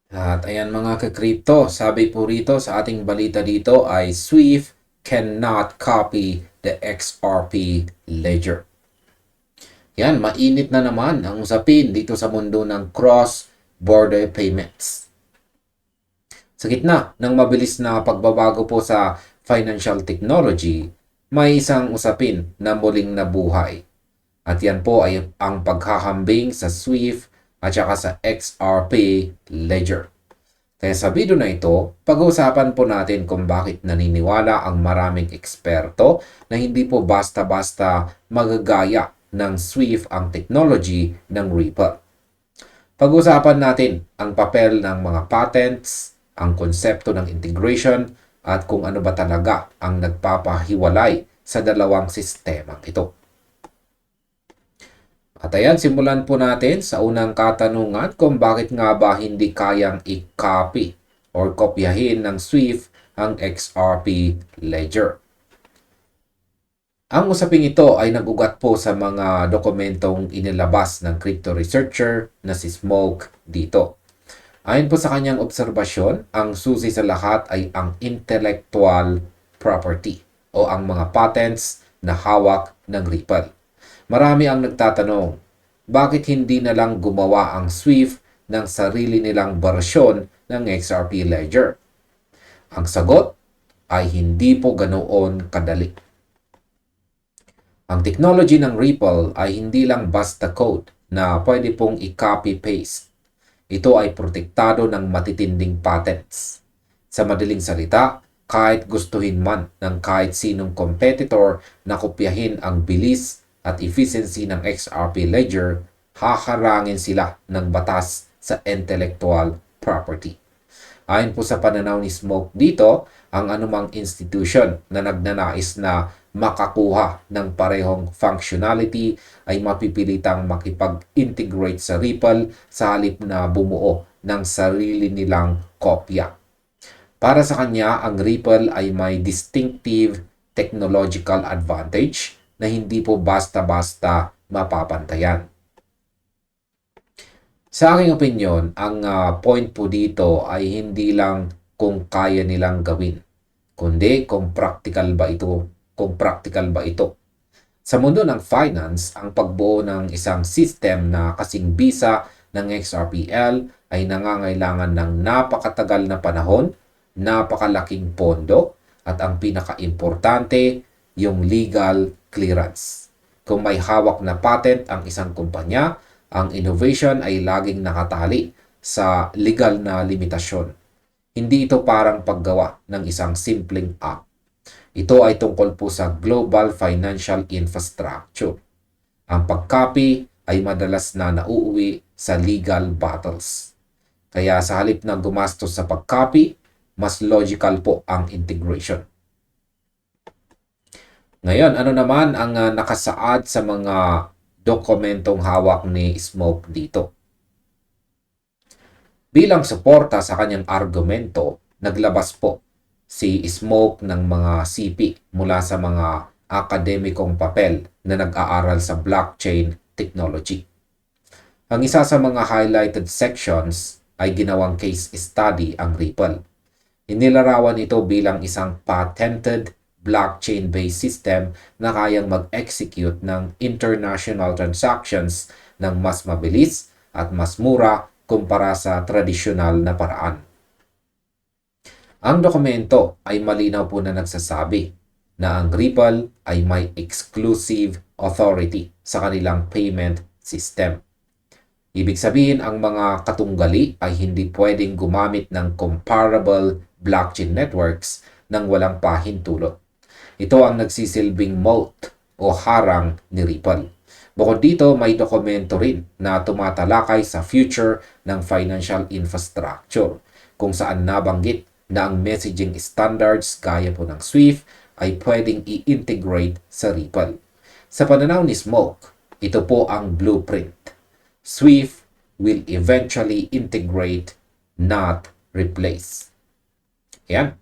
At ayan mga ka-crypto, sabi po rito sa ating balita dito ay SWIFT cannot copy the XRP ledger. Yan, mainit na naman ang usapin dito sa mundo ng cross-border payments. Sa gitna ng mabilis na pagbabago po sa financial technology, may isang usapin na muling nabuhay. At yan po ay ang paghahambing sa SWIFT at saka sa XRP ledger. Kaya sa video na ito, pag-uusapan po natin kung bakit naniniwala ang maraming eksperto na hindi po basta-basta magagaya ng SWIFT ang technology ng Ripple. Pag-uusapan natin ang papel ng mga patents, ang konsepto ng integration, at kung ano ba talaga ang nagpapahiwalay sa dalawang sistemang ito. At ayan, simulan po natin sa unang katanungan kung bakit nga ba hindi kayang i-copy or kopyahin ng SWIFT ang XRP ledger. Ang usaping ito ay nagugat po sa mga dokumentong inilabas ng crypto researcher na si Smoke dito. Ayon po sa kanyang obserbasyon, ang susi sa lahat ay ang intellectual property o ang mga patents na hawak ng Ripple. Marami ang nagtatanong, bakit hindi na lang gumawa ang SWIFT ng sarili nilang bersyon ng XRP ledger? Ang sagot ay hindi po ganoon kadali. Ang technology ng Ripple ay hindi lang basta code na pwede pong i-copy-paste. Ito ay protektado ng matitinding patents. Sa madaling salita, kahit gustuhin man ng kahit sinong competitor na kopyahin ang bilis at efficiency ng XRP ledger, haharangin sila ng batas sa intellectual property. Ayon po sa pananaw ni Smoke dito, ang anumang institution na nagnanais na makakuha ng parehong functionality ay mapipilitang makipag-integrate sa Ripple sa halip na bumuo ng sarili nilang kopya. Para sa kanya, ang Ripple ay may distinctive technological advantage na hindi po basta-basta mapapantayan. Sa aking opinion, ang point po dito ay hindi lang kung kaya nilang gawin, kundi kung practical ba ito. Sa mundo ng finance, ang pagbuo ng isang system na kasing bisa ng XRPL ay nangangailangan ng napakatagal na panahon, napakalaking pondo, at ang pinaka-importante, yung legal clearance. Kung may hawak na patent ang isang kumpanya, ang innovation ay laging nakatali sa legal na limitasyon. Hindi ito parang paggawa ng isang simpleng app. Ito ay tungkol po sa global financial infrastructure. Ang pag-copy ay madalas na nauuwi sa legal battles. Kaya sa halip na gumastos sa pag-copy, mas logical po ang integration. Ngayon, ano naman ang nakasaad sa mga dokumentong hawak ni Smoke dito? Bilang suporta sa kanyang argumento, naglabas po si Smoke ng mga CP mula sa mga akademikong papel na nag-aaral sa blockchain technology. Ang isa sa mga highlighted sections ay ginawang case study ang Ripple. Inilarawan ito bilang isang patented blockchain-based system na kayang mag-execute ng international transactions ng mas mabilis at mas mura kumpara sa tradisyonal na paraan. Ang dokumento ay malinaw po na nagsasabi na ang Ripple ay may exclusive authority sa kanilang payment system. Ibig sabihin, ang mga katunggali ay hindi pwedeng gumamit ng comparable blockchain networks nang walang pahintulot. Ito ang nagsisilbing moat o harang ni Ripple. Bukod dito, may dokumento rin na tumatalakay sa future ng financial infrastructure kung saan nabanggit na ang messaging standards gaya po ng SWIFT ay pwedeng i-integrate sa Ripple. Sa pananaw ni Smoke, ito po ang blueprint. SWIFT will eventually integrate, not replace. Yan.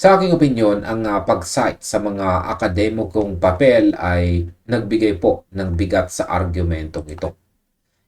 Sa aking opinyon, ang pag-cite sa mga akademikong papel ay nagbigay po ng bigat sa argumentong ito.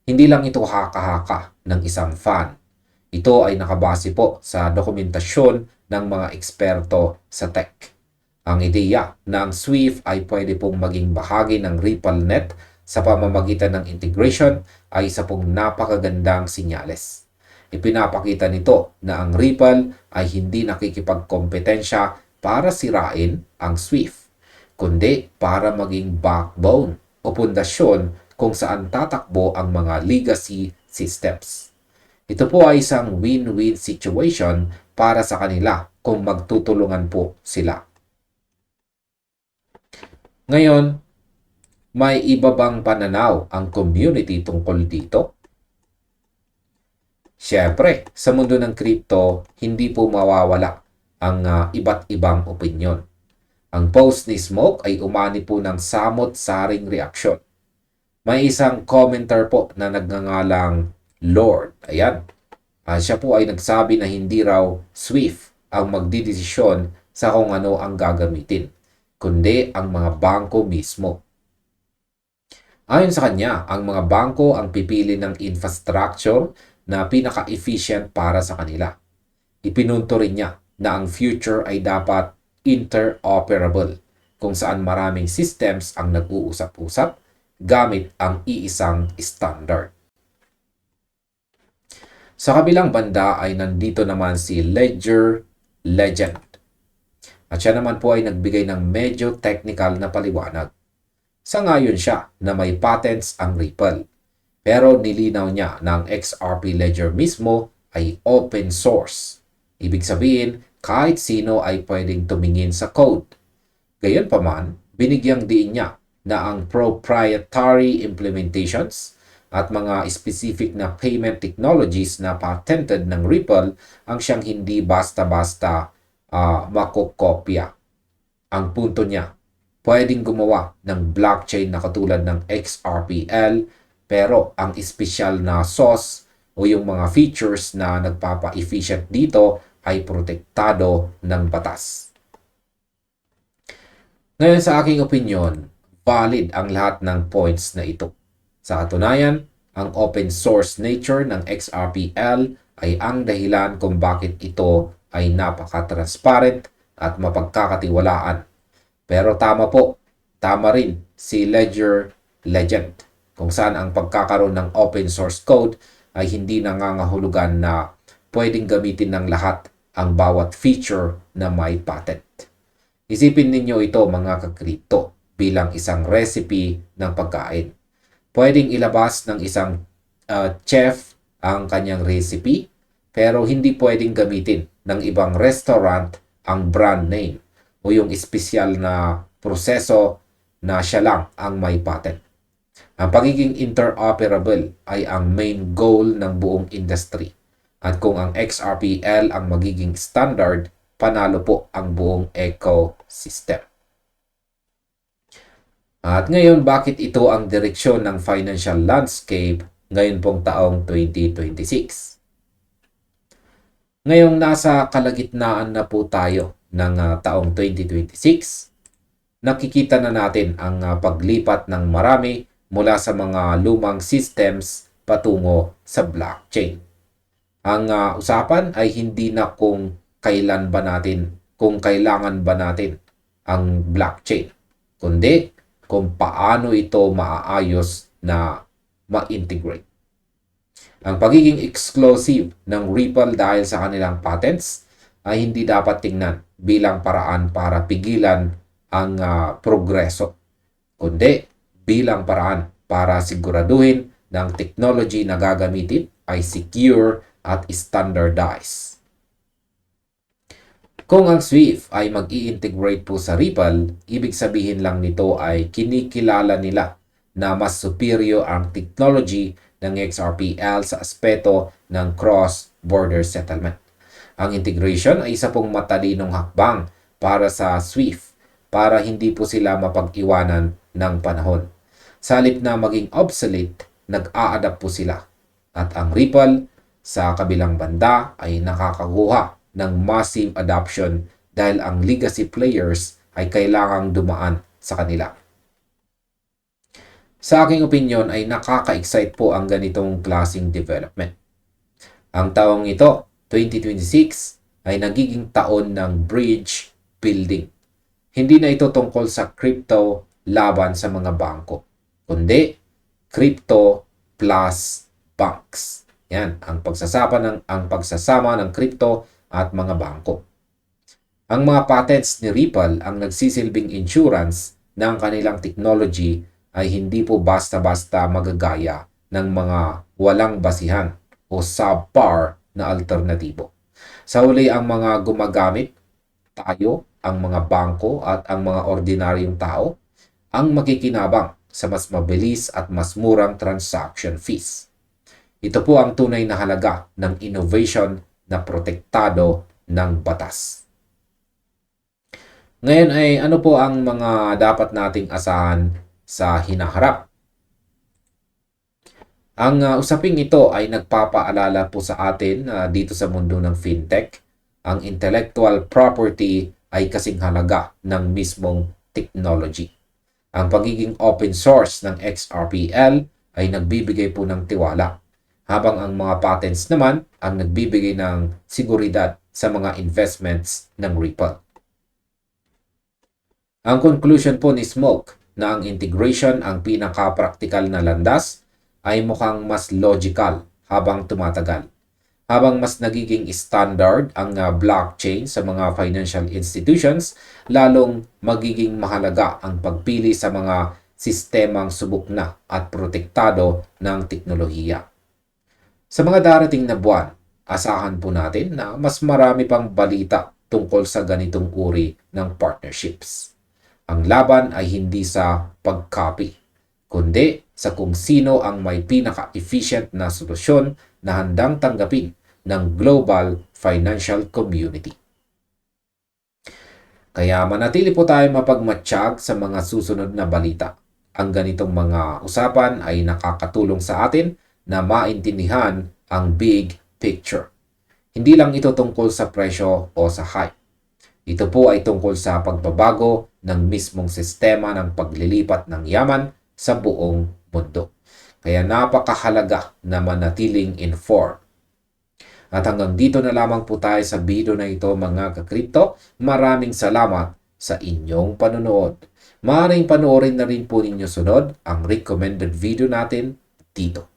Hindi lang ito haka-haka ng isang fan. Ito ay nakabase po sa dokumentasyon ng mga eksperto sa tech. Ang ideya na ang Swift ay pwede pong maging bahagi ng RippleNet sa pamamagitan ng integration ay isa pong napakagandang sinyales. Ipinapakita nito na ang Ripple ay hindi nakikipagkompetensya para sirain ang Swift, kundi para maging backbone o pundasyon kung saan tatakbo ang mga legacy systems. Ito po ay isang win-win situation para sa kanila kung magtutulungan po sila. Ngayon, may iba bang pananaw ang community tungkol dito? Siyempre, sa mundo ng crypto, hindi po mawawala ang iba't ibang opinyon. Ang post ni Smoke ay umani po ng samot-saring reaksyon. May isang commenter po na nagngangalang Lord. Ayan. Siya po ay nagsabi na hindi raw Swift ang magdidesisyon sa kung ano ang gagamitin, kundi ang mga bangko mismo. Ayon sa kanya, ang mga bangko ang pipili ng infrastructure na pinaka-efficient para sa kanila. Ipinunto rin niya na ang future ay dapat interoperable, kung saan maraming systems ang nag-uusap-usap gamit ang iisang standard. Sa kabilang banda ay nandito naman si Ledger Legend. At siya naman po ay nagbigay ng medyo technical na paliwanag. Sangayon siya na may patents ang Ripple. Pero nilinaw niya na ang XRP Ledger mismo ay open source. Ibig sabihin, kahit sino ay pwedeng tumingin sa code. Gayunpaman, binigyang diin niya na ang proprietary implementations at mga specific na payment technologies na patented ng Ripple ang siyang hindi basta-basta makokopya. Ang punto niya, pwedeng gumawa ng blockchain na katulad ng XRPL, pero ang espesyal na sauce o yung mga features na nagpapa-efficient dito ay protektado ng batas. Ngayon sa aking opinion, valid ang lahat ng points na ito. Sa katunayan, ang open source nature ng XRPL ay ang dahilan kung bakit ito ay napaka-transparent at mapagkakatiwalaan. Pero tama rin si Ledger Legend, kung saan ang pagkakaroon ng open source code ay hindi nangangahulugan na pwedeng gamitin ng lahat ang bawat feature na may patent. Isipin ninyo ito mga kakripto bilang isang recipe ng pagkain. Pwedeng ilabas ng isang chef ang kanyang recipe, pero hindi pwedeng gamitin ng ibang restaurant ang brand name o yung espesyal na proseso na siya lang ang may patent. Ang pagiging interoperable ay ang main goal ng buong industry. At kung ang XRPL ang magiging standard, panalo po ang buong ecosystem. At ngayon, bakit ito ang direksyon ng financial landscape ngayon pong taong 2026? Ngayong nasa kalagitnaan na po tayo ng taong 2026, nakikita na natin ang paglipat ng marami mula sa mga lumang systems patungo sa blockchain. Ang usapan ay hindi na kung kailangan ba natin ang blockchain, kundi kung paano ito maaayos na ma-integrate. Ang pagiging exclusive ng Ripple dahil sa kanilang patents ay hindi dapat tingnan bilang paraan para pigilan ang progreso, kundi bilang paraan para siguraduhin na ang technology na gagamitin ay secure at standardized. Kung ang Swift ay mag-i-integrate po sa Ripple, ibig sabihin lang nito ay kinikilala nila na mas superior ang technology ng XRPL sa aspeto ng cross-border settlement. Ang integration ay isa pong matalinong hakbang para sa Swift para hindi po sila mapag-iwanan ng panahon. Sa halip na maging obsolete, nag-a-adapt po sila. At ang Ripple sa kabilang banda ay nakakakuha ng massive adoption dahil ang legacy players ay kailangang dumaan sa kanila. Sa aking opinion ay nakaka-excite po ang ganitong klaseng development. Ang taong ito, 2026, ay nagiging taon ng bridge building. Hindi na ito tungkol sa crypto laban sa mga bangko, kundi crypto plus banks. Yan, ang pagsasama ng crypto at mga bangko. Ang mga patents ni Ripple ang nagsisilbing insurance ng kanilang technology ay hindi po basta-basta magagaya ng mga walang basihan o subpar na alternatibo. Sa huli, ang mga gumagamit, tayo, ang mga bangko at ang mga ordinaryong tao, ang makikinabang sa mas mabilis at mas murang transaction fees. Ito po ang tunay na halaga ng innovation na protektado ng batas. Ngayon ay ano po ang mga dapat nating asahan sa hinaharap? Ang usaping ito ay nagpapaalala po sa atin dito sa mundo ng fintech, ang intellectual property ay kasing halaga ng mismong technology. Ang pagiging open source ng XRPL ay nagbibigay po ng tiwala, habang ang mga patents naman ang nagbibigay ng seguridad sa mga investments ng Ripple. Ang conclusion po ni Smoke na ang integration ang pinaka-practical na landas ay mukhang mas logical habang tumatagal. Habang mas nagiging standard ang blockchain sa mga financial institutions, lalong magiging mahalaga ang pagpili sa mga sistemang subok na at protektado ng teknolohiya. Sa mga darating na buwan, asahan po natin na mas marami pang balita tungkol sa ganitong uri ng partnerships. Ang laban ay hindi sa pag-copy, kundi sa kung sino ang may pinaka-efficient na solusyon na handang tanggapin ng global financial community. Kaya manatili po tayo mapagmatsyag sa mga susunod na balita. Ang ganitong mga usapan ay nakakatulong sa atin na maintindihan ang big picture. Hindi lang ito tungkol sa presyo o sa hype. Ito po ay tungkol sa pagbabago ng mismong sistema ng paglilipat ng yaman sa buong mundo. Kaya napakahalaga na manatiling informed. At hanggang dito na lamang po tayo sa video na ito mga ka-crypto. Maraming salamat sa inyong panonood. Maaaring panoorin na rin po ninyo sunod ang recommended video natin dito.